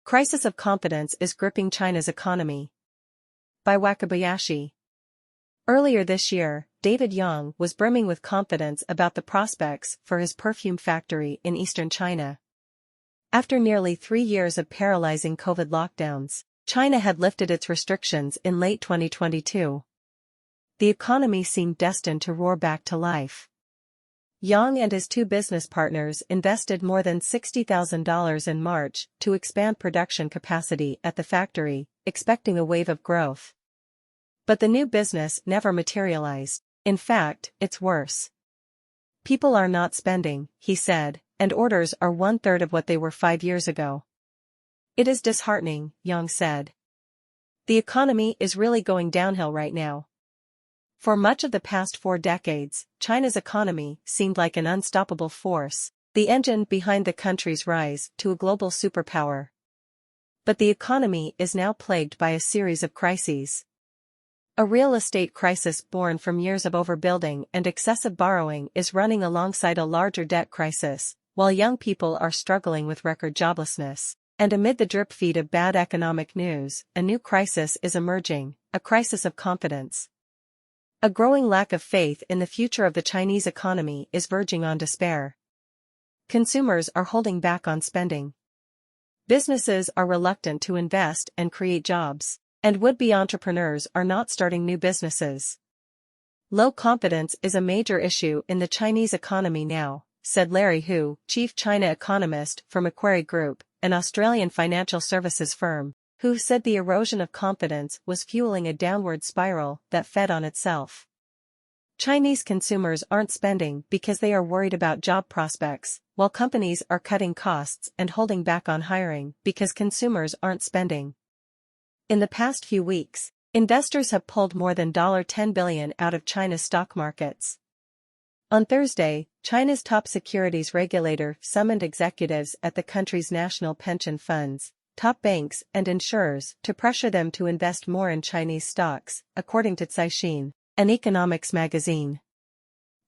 Crisis of confidence is gripping China's economy. By Wakabayashi. Earlier this year, David Yang was brimming with confidence about the prospects for his perfume factory in eastern China. After nearly 3 years of paralyzing COVID lockdowns, China had lifted its restrictions in late 2022. The economy seemed destined to roar back to life. Yang and his 2 business partners invested more than $60,000 in March to expand production capacity at the factory, expecting a wave of growth. But the new business never materialized. In fact, it's worse. People are not spending, he said, and orders are 1/3 of what they were 5 years ago. It is disheartening, Yang said. The economy is really going downhill right now. For much of the past 4 decades, China's economy seemed like an unstoppable force, the engine behind the country's rise to a global superpower. But the economy is now plagued by a series of crises. A real estate crisis born from years of overbuilding and excessive borrowing is running alongside a larger debt crisis, while young people are struggling with record joblessness. And amid the drip feed of bad economic news, a new crisis is emerging, a crisis of confidence. A growing lack of faith in the future of the Chinese economy is verging on despair. Consumers are holding back on spending. Businesses are reluctant to invest and create jobs, and would-be entrepreneurs are not starting new businesses. Low confidence is a major issue in the Chinese economy now, said Larry Hu, chief China economist for Macquarie Group, an Australian financial services firm, who said the erosion of confidence was fueling a downward spiral that fed on itself. Chinese consumers aren't spending because they are worried about job prospects, while companies are cutting costs and holding back on hiring because consumers aren't spending. In the past few weeks, investors have pulled more than $10 billion out of China's stock markets. On Thursday, China's top securities regulator summoned executives at the country's national pension funds, top banks and insurers to pressure them to invest more in Chinese stocks, according to Caixin, an economics magazine.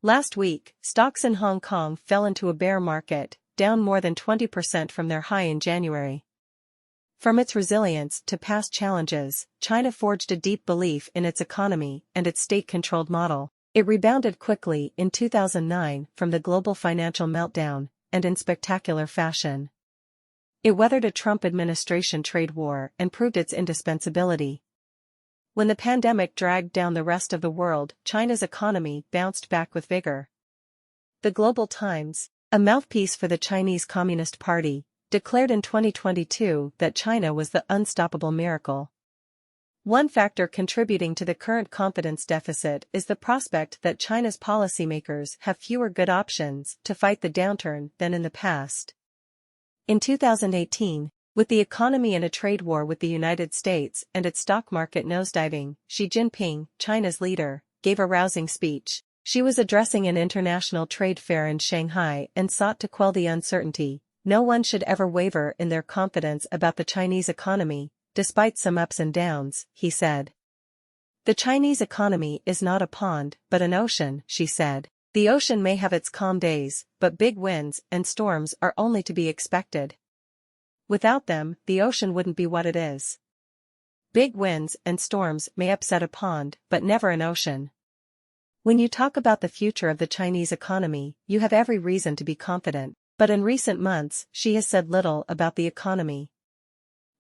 Last week, stocks in Hong Kong fell into a bear market, down more than 20% from their high in January. From its resilience to past challenges, China forged a deep belief in its economy and its state-controlled model. It rebounded quickly in 2009 from the global financial meltdown, and in spectacular fashion. It weathered a Trump administration trade war and proved its indispensability. When the pandemic dragged down the rest of the world, China's economy bounced back with vigor. The Global Times, a mouthpiece for the Chinese Communist Party, declared in 2022 that China was the unstoppable miracle. One factor contributing to the current confidence deficit is the prospect that China's policymakers have fewer good options to fight the downturn than in the past. In 2018, with the economy in a trade war with the United States and its stock market nosediving, Xi Jinping, China's leader, gave a rousing speech. She was addressing an international trade fair in Shanghai and sought to quell the uncertainty. No one should ever waver in their confidence about the Chinese economy, despite some ups and downs, he said. The Chinese economy is not a pond, but an ocean, she said. The ocean may have its calm days, but big winds and storms are only to be expected. Without them, the ocean wouldn't be what it is. Big winds and storms may upset a pond, but never an ocean. When you talk about the future of the Chinese economy, you have every reason to be confident, but in recent months, she has said little about the economy.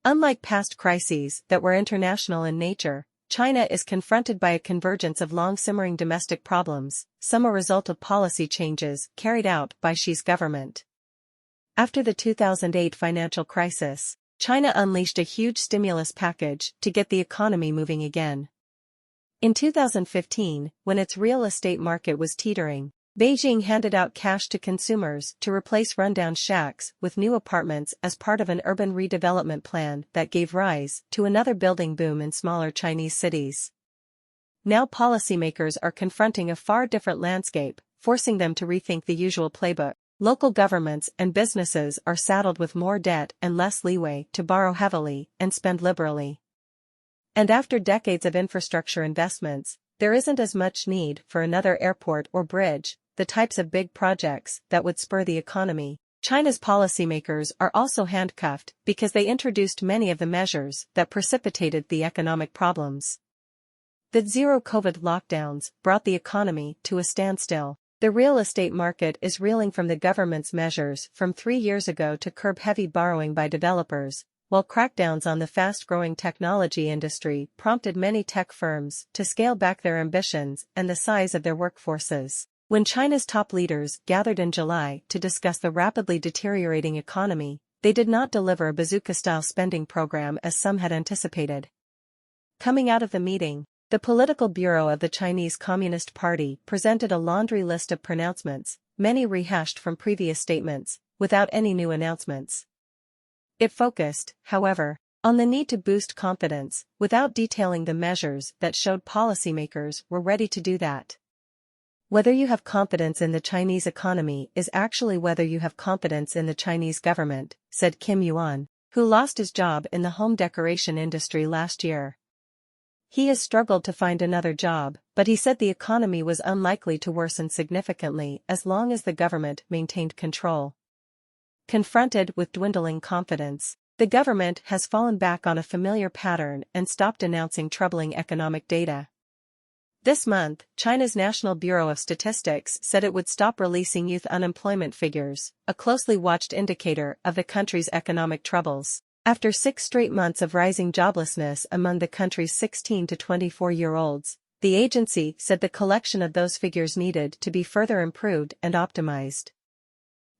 Unlike past crises that were international in nature, China is confronted by a convergence of long-simmering domestic problems, some a result of policy changes carried out by Xi's government. After the 2008 financial crisis, China unleashed a huge stimulus package to get the economy moving again. In 2015, when its real estate market was teetering, Beijing handed out cash to consumers to replace rundown shacks with new apartments as part of an urban redevelopment plan that gave rise to another building boom in smaller Chinese cities. Now policymakers are confronting a far different landscape, forcing them to rethink the usual playbook. Local governments and businesses are saddled with more debt and less leeway to borrow heavily and spend liberally. And after decades of infrastructure investments, there isn't as much need for another airport or bridge, the types of big projects that would spur the economy. China's policymakers are also handcuffed because they introduced many of the measures that precipitated the economic problems. The zero-COVID lockdowns brought the economy to a standstill. The real estate market is reeling from the government's measures from 3 years ago to curb heavy borrowing by developers, while crackdowns on the fast-growing technology industry prompted many tech firms to scale back their ambitions and the size of their workforces. When China's top leaders gathered in July to discuss the rapidly deteriorating economy, they did not deliver a bazooka-style spending program as some had anticipated. Coming out of the meeting, the Political Bureau of the Chinese Communist Party presented a laundry list of pronouncements, many rehashed from previous statements, without any new announcements. It focused, however, on the need to boost confidence, without detailing the measures that showed policymakers were ready to do that. Whether you have confidence in the Chinese economy is actually whether you have confidence in the Chinese government, said Kim Yuan, who lost his job in the home decoration industry last year. He has struggled to find another job, but he said the economy was unlikely to worsen significantly as long as the government maintained control. Confronted with dwindling confidence, the government has fallen back on a familiar pattern and stopped announcing troubling economic data. This month, China's National Bureau of Statistics said it would stop releasing youth unemployment figures, a closely watched indicator of the country's economic troubles. After 6 straight months of rising joblessness among the country's 16 to 24-year-olds, the agency said the collection of those figures needed to be further improved and optimized.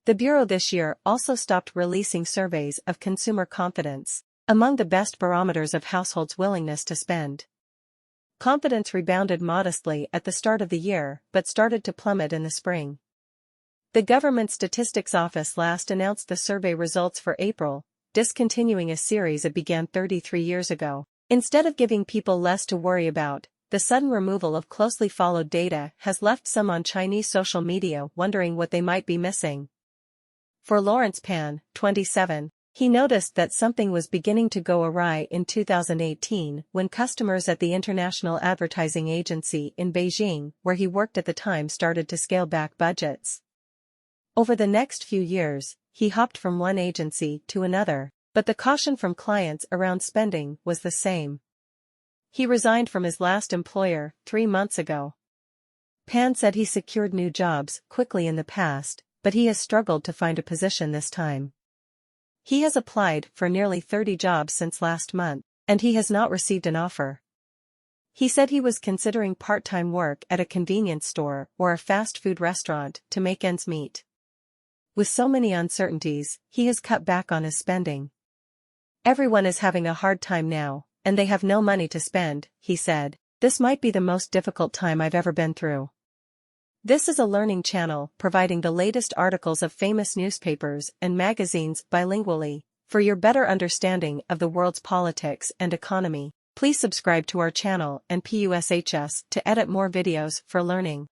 The Bureau this year also stopped releasing surveys of consumer confidence, among the best barometers of households' willingness to spend. Confidence rebounded modestly at the start of the year but started to plummet in the spring. The Government Statistics Office last announced the survey results for April, discontinuing a series it began 33 years ago. Instead of giving people less to worry about, the sudden removal of closely followed data has left some on Chinese social media wondering what they might be missing. For Lawrence Pan, 27, he noticed that something was beginning to go awry in 2018 when customers at the International Advertising Agency in Beijing, where he worked at the time, started to scale back budgets. Over the next few years, he hopped from one agency to another, but the caution from clients around spending was the same. He resigned from his last employer 3 months ago. Pan said he secured new jobs quickly in the past, but he has struggled to find a position this time. He has applied for nearly 30 jobs since last month, and he has not received an offer. He said he was considering part-time work at a convenience store or a fast food restaurant to make ends meet. With so many uncertainties, he has cut back on his spending. Everyone is having a hard time now, and they have no money to spend, he said. This might be the most difficult time I've ever been through. This is a learning channel providing the latest articles of famous newspapers and magazines bilingually. For your better understanding of the world's politics and economy, please subscribe to our channel and push us to edit more videos for learning.